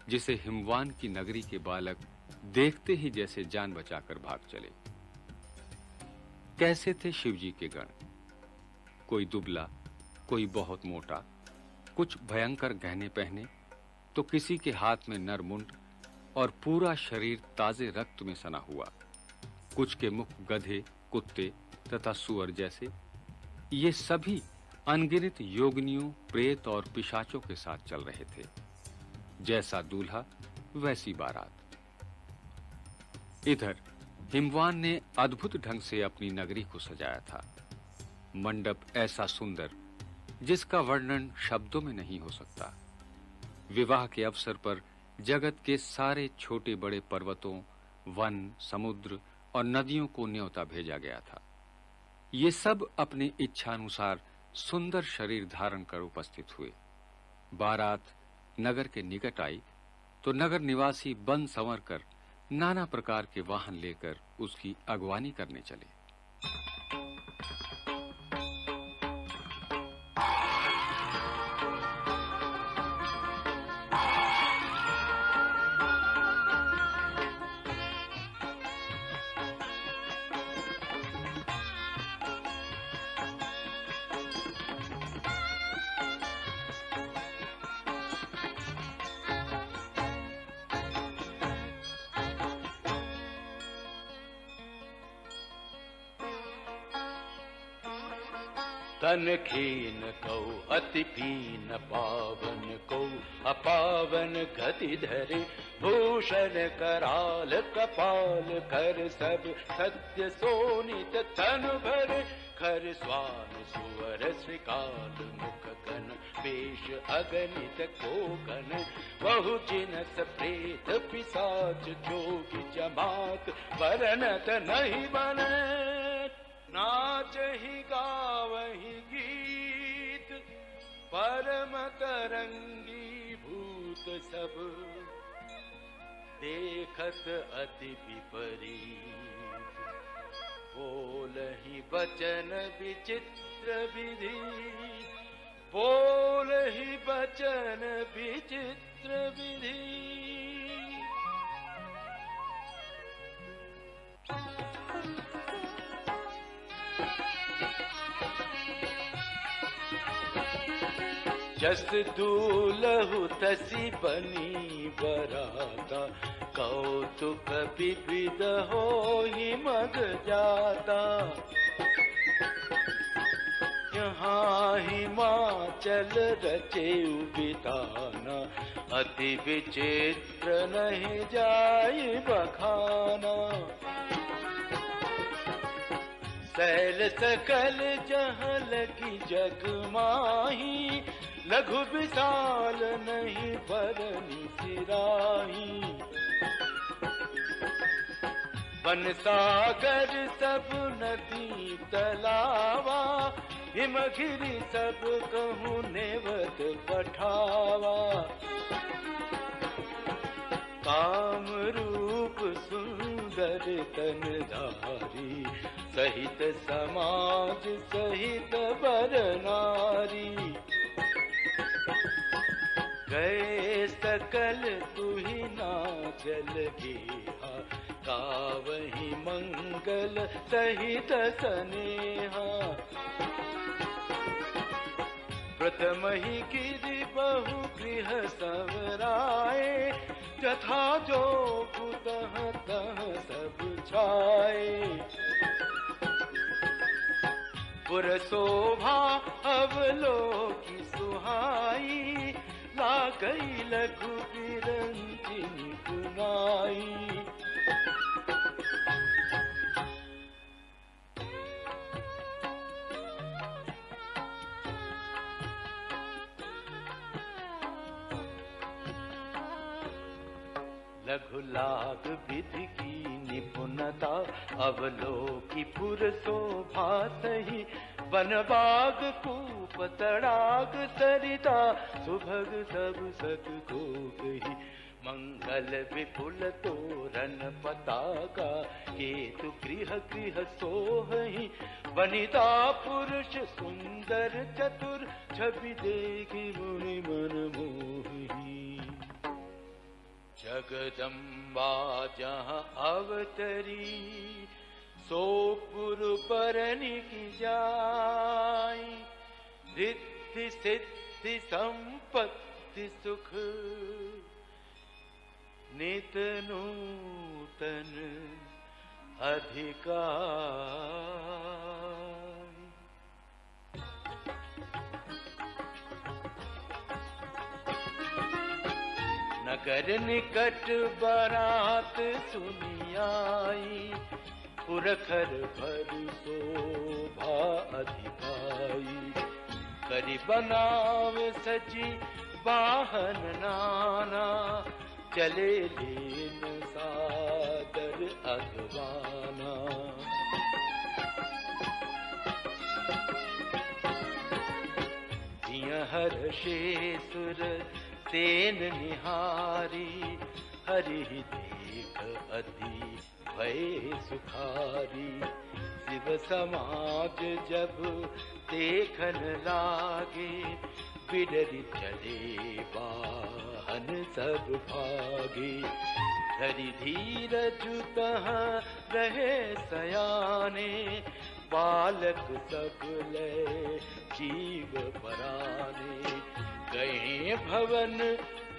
जिसे हिमवान की नगरी के बालक देखते ही जैसे जान बचाकर भाग चले। कैसे थे शिव जी के गण? कोई दुबला, कोई बहुत मोटा, कुछ भयंकर गहने पहने, तो किसी के हाथ में नरमुंड और पूरा शरीर ताजे रक्त में सना हुआ। कुछ के मुख गधे, कुत्ते तथा सुअर जैसे। ये सभी अनगिनत योगिनियों, प्रेत और पिशाचों के साथ चल रहे थे। जैसा दूल्हा वैसी बारात। इधर हिमवान ने अद्भुत ढंग से अपनी नगरी को सजाया था। मंडप ऐसा सुंदर जिसका वर्णन शब्दों में नहीं हो सकता। विवाह के अवसर पर जगत के सारे छोटे बड़े पर्वतों, वन, समुद्र और नदियों को न्योता भेजा गया था। ये सब अपनी इच्छानुसार सुंदर शरीर धारण कर उपस्थित हुए। बारात नगर के निकट आई तो नगर निवासी बन संवर कर नाना प्रकार के वाहन लेकर उसकी अगवानी करने चले। तन खीन कौ अति पीन पावन को अपावन गति धरे भूषण कराल कपाल कर सब सत्य सोनित तन भरे खर स्वान सुवर श्रीकाल मुख कन पेश अगणित कोकन बहु जिनस प्रेत पिशाच जोगी जमात वर्णत नहीं बने नाच ही गावही गीत परम तरंगी भूत सब देखत अति विपरीत बोलहि वचन विचित्र विधि बोलहि वचन विचित्र विधि। जस दूलहु तसी बनी बराता कौतुक विविध होहि मग जाता। यहाँ हिमाचल रचे बिताना अति विचित्र नहीं जाय बखाना। सैल सकल जहाँ लगी जग माही लघु विशाल नहीं बरनी सिराही। वन सागर सब नदी तलावा हिमगिरी सब कहूँ नेवत पठावा। काम रूप सुंदर तन धारी सहित समाज सहित बर नारी। गए सकल तुहि नाचल गेहा गावहि मंगल सहित स्नेहा। प्रथम ही गिरि बहु गृह संवराए तथा जो तह तह सब छाए। पुर शोभा अवलोकी सुहाई लागई लघु बिरंजिनी कुनाई। लघु लाग विधि की निपुणता अवलोकी पुर शोभा सही। वन बाग कूप तड़ाग सरिता सुभग सब सत को कही। मंगल विपुल तोरण पताका केतु गृह गृह सोहहि। वनिता पुरुष सुंदर चतुर छवि देखि मुनि मन मोहि। जगदम्बा जहाँ अवतरी सोपुर परनि की जाई। रिद्धि सिद्धि संपत्ति सुख नित नूतन अधिकार। नगर निकट बारात सुनी आई। पुरखर भर शोभा अधिकाई। करी बनाव सजी वाहन नाना चले लेन साज भीतर अगवाना। हर्षे सुर सेन निहारी, हरि देख अति भय सुखारी। शिव समाज जब देखन लागे, बिडरि चले वाहन सब भागे। धरि धीरज तहाँ रहे सयाने, बालक सब ले जीव पराने। गए भवन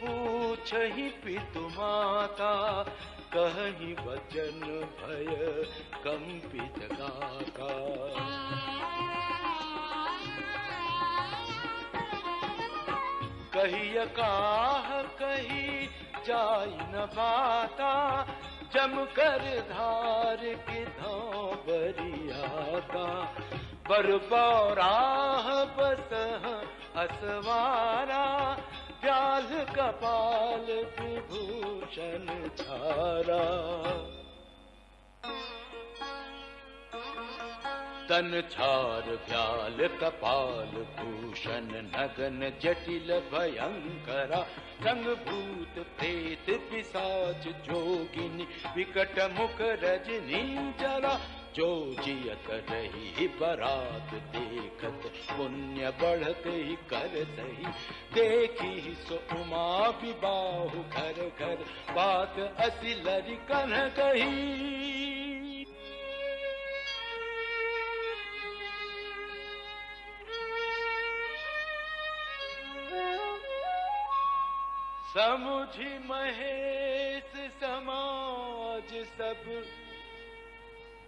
पूछहि पितु माता, कहहि वचन भय कंपित काका। कहिय काह कही जाई न बाता, जम कर धार के धाम बरियाता। बरबौराह बस असवारा, व्याल कपाल विभूषण छारा। तन छार व्याल कपाल भूषण, नगन जटिल भयंकरा। रंग भूत प्रेत पिशाच जोगिनी, विकट मुख रजनीचरा। जो जियत रही बरात देखत, पुण्य बढ़त ही कर सही। देखी सो उमा विबाहु घर घर, बात असी लरी कन कही। समुझी महेश समाज सब,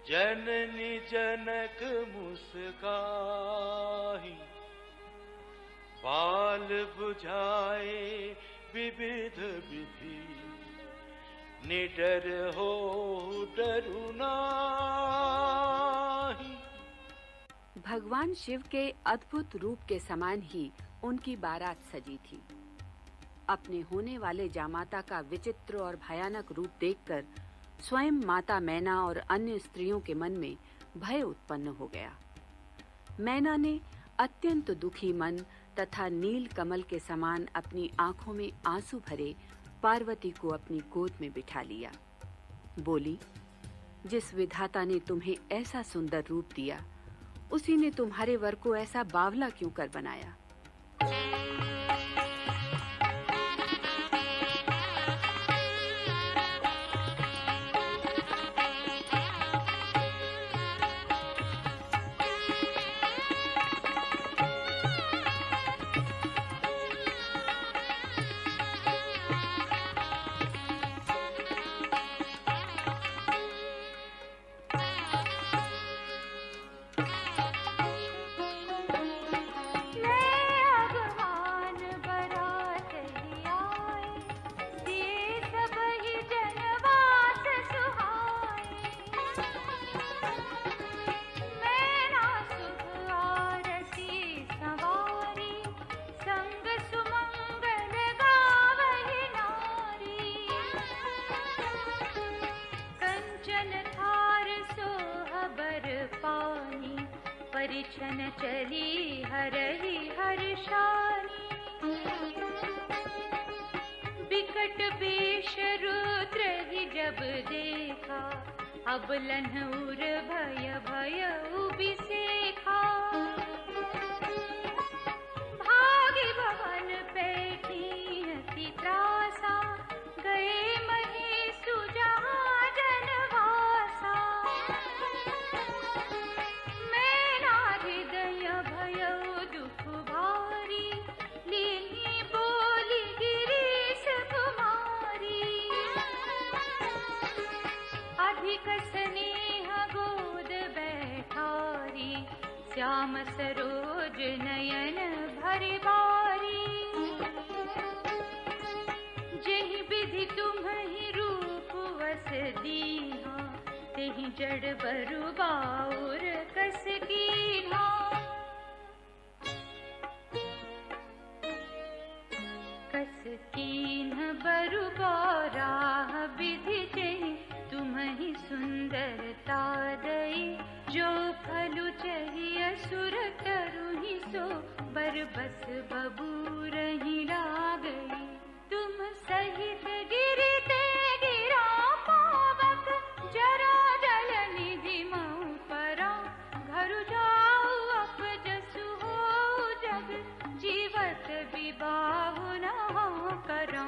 जननी जनक मुस्काही। बाल बुझाए विविध विधि, निडर हो डरू नाही। भगवान शिव के अद्भुत रूप के समान ही उनकी बारात सजी थी। अपने होने वाले जामाता का विचित्र और भयानक रूप देखकर स्वयं माता मैना और अन्य स्त्रियों के मन में भय उत्पन्न हो गया। मैना ने अत्यंत दुखी मन तथा नील कमल के समान अपनी आंखों में आंसू भरे पार्वती को अपनी गोद में बिठा लिया। बोली, जिस विधाता ने तुम्हें ऐसा सुंदर रूप दिया, उसी ने तुम्हारे वर को ऐसा बावला क्यों कर बनाया। परिछन चली हरहि हर्षानी। बिकट वेश रुद्र ही जब देखा, अबलन उर भय भय उबिसेखा। भागी भवन बैठी अति त्रासा, गए महेशु जहाँ जनवासा। श्याम सरोज नयन भरि बारी। जेहि विधि तुम्हि रूप वस दीन्हा, तेहि जड़ बरु बाउर कस कीन्हा। कस कीन्ह बरु बाराह, विधि जेहि तुम पर बस बबूर ही ला गई, तुम सहित गिरते गिरा पावक, जरा जल निधि मऊ परा, घर जाऊ अप जसु हो जग, जीवत विबाहु न करो।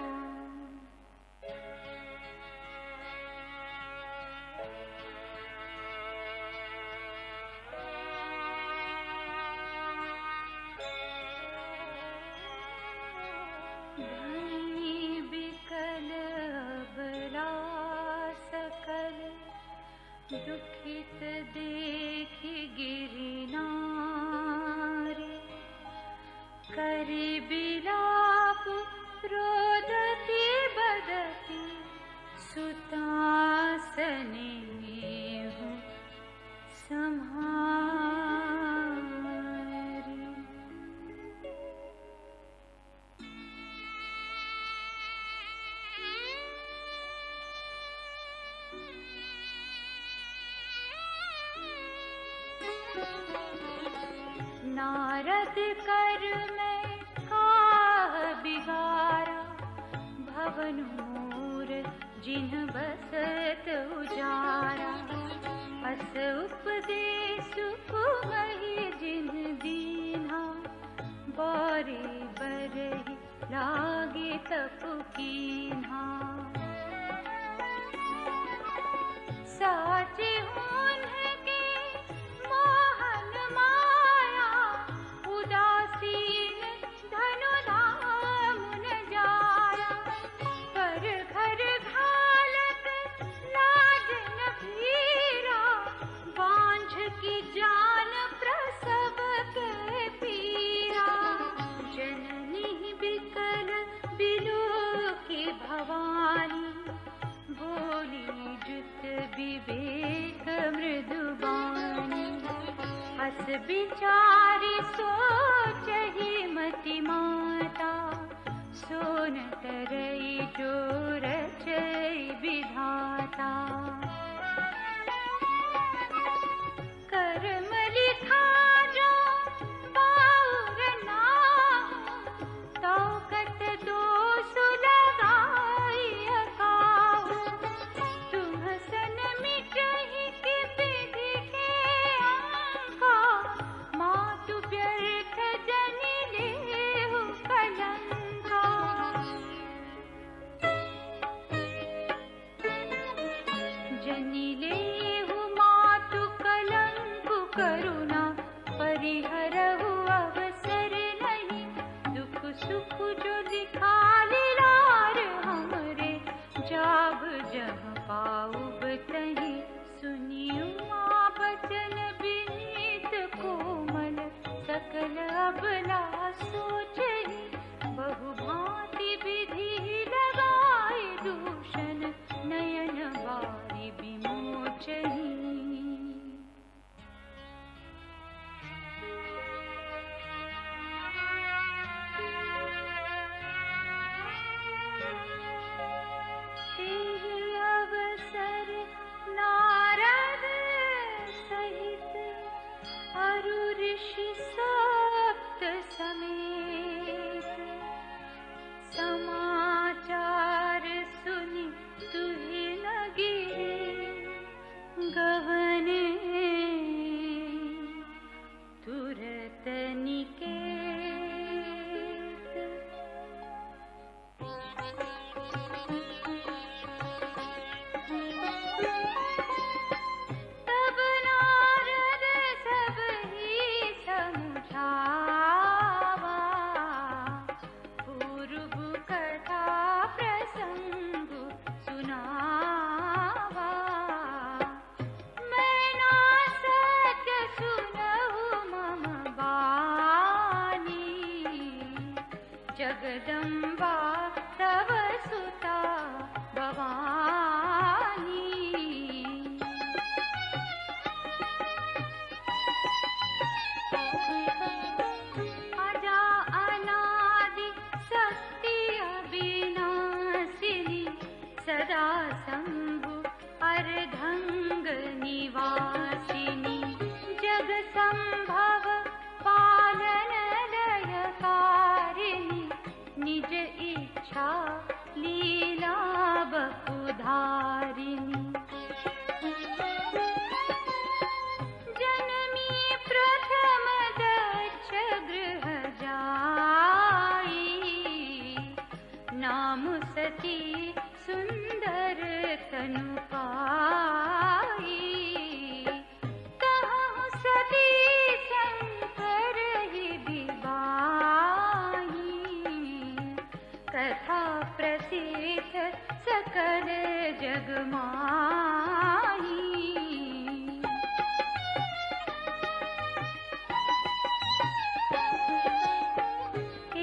दुखित देखि गिरि नारी, करि बिलाप रोदति बदति, सुतासने सम्हारी। नारद कर में काह बिगारा, भवन मूर जिन बसत उजारा, अस उपदेश कुमहि जिन दीन्हा, बारे बरहि लागे तप कीन्हा। साचे उनके मोहन माया, उदासीन धनु नाम न जाया, पर घर घालत लाज न भीरा, बांझ की जान प्रसव के पीरा। जननी बिकल बिलो की भवानी, बोली जुत विवेक मृदुबानी। हस बिचारी सोचहि मति माता, सोन तरई जो रचई विधाता। कर्म लिखा जो बाउर नाहु, तौ कत दोष लगाई अकाहु। तुम सन मिटहि कि विधि के अंका, मातु व्यर्थ जनि लेहु कलंका। जनि लेहु मातु कलंकु करुणा, परिहरहु अवसर नहीं। दुख सुख जो दिखाली लार हमरे, जाब जह पाउब तहि। सुनियु माँ बचन विनीत कोमल, सकल अबला सोचहि। बहु भांति विधि लगाई दूषण, नयन बारी विमोचहि। अवसर नारद सहित, अरु ऋषि सप्त समेत, समाचार सुनि तुहि न गिरे, गहने तुरत निकेत। तब नारद सब ही समझावा, पूर्व कथा प्रसंग सुनावा। मैं ना सत्य सुनहु मम बानी, जगदम्बा तव सुता भवानी। अजा अनादि शक्ति अविनाशिनी, सदा शंभु अर्धंग निवासिनी। जग संभव पालन लय धारिणी। जनमी प्रथम दक्ष गृह जाई, नाम सती सुंदर तनु पाई। तहु सती शंकर ही विवाही, कथा प्रसिद्ध सकल जग माही।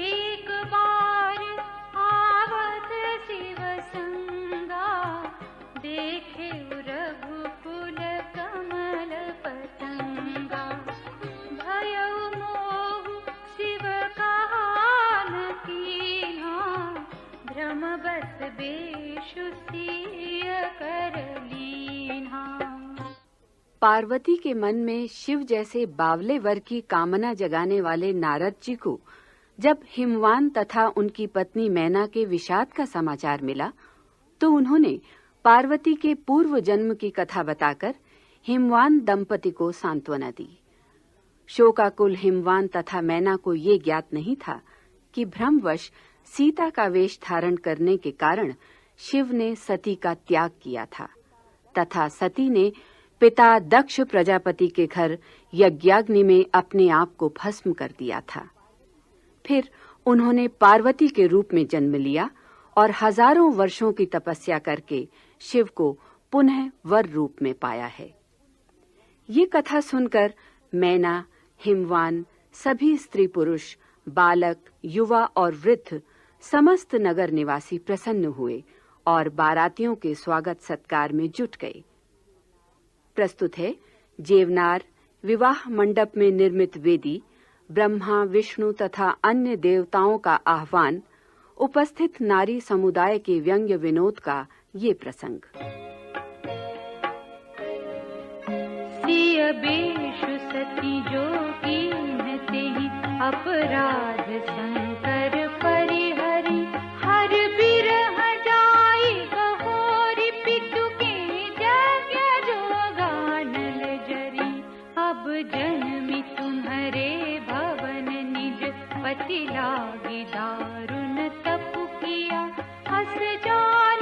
एक बार आवत शिव संगा, देखे रघुकुल कमल पतंगा। भयउ मोह शिव कहान कीन्हा, भ्रम बस बेशु सिय कर लीन्हा। पार्वती के मन में शिव जैसे बावले वर की कामना जगाने वाले नारद जी को जब हिमवान तथा उनकी पत्नी मैना के विषाद का समाचार मिला, तो उन्होंने पार्वती के पूर्व जन्म की कथा बताकर हिमवान दंपति को सांत्वना दी। शोकाकुल हिमवान तथा मैना को ये ज्ञात नहीं था कि भ्रमवश सीता का वेश धारण करने के कारण शिव ने सती का त्याग किया था तथा सती ने पिता दक्ष प्रजापति के घर यज्ञाग्नि में अपने आप को भस्म कर दिया था। फिर उन्होंने पार्वती के रूप में जन्म लिया और हजारों वर्षों की तपस्या करके शिव को पुनः वर रूप में पाया है। ये कथा सुनकर मैना, हिमवान, सभी स्त्री पुरुष, बालक, युवा और वृद्ध समस्त नगर निवासी प्रसन्न हुए और बारातियों के स्वागत सत्कार में जुट गए। प्रस्तुत है जेवनार विवाह मंडप में निर्मित वेदी, ब्रह्मा, विष्णु तथा अन्य देवताओं का आह्वान, उपस्थित नारी समुदाय के व्यंग्य विनोद का ये प्रसंग। सिय बेशु सती जो कीन्हते ही, अपराध शंकर परिहरि। हर बिरह जाई बहोरी, पितु के यज्ञ जोगानल जरी। अब जन्मी तुम्हारे भवन निज, पति लागी दारुण तप किया। हस जाय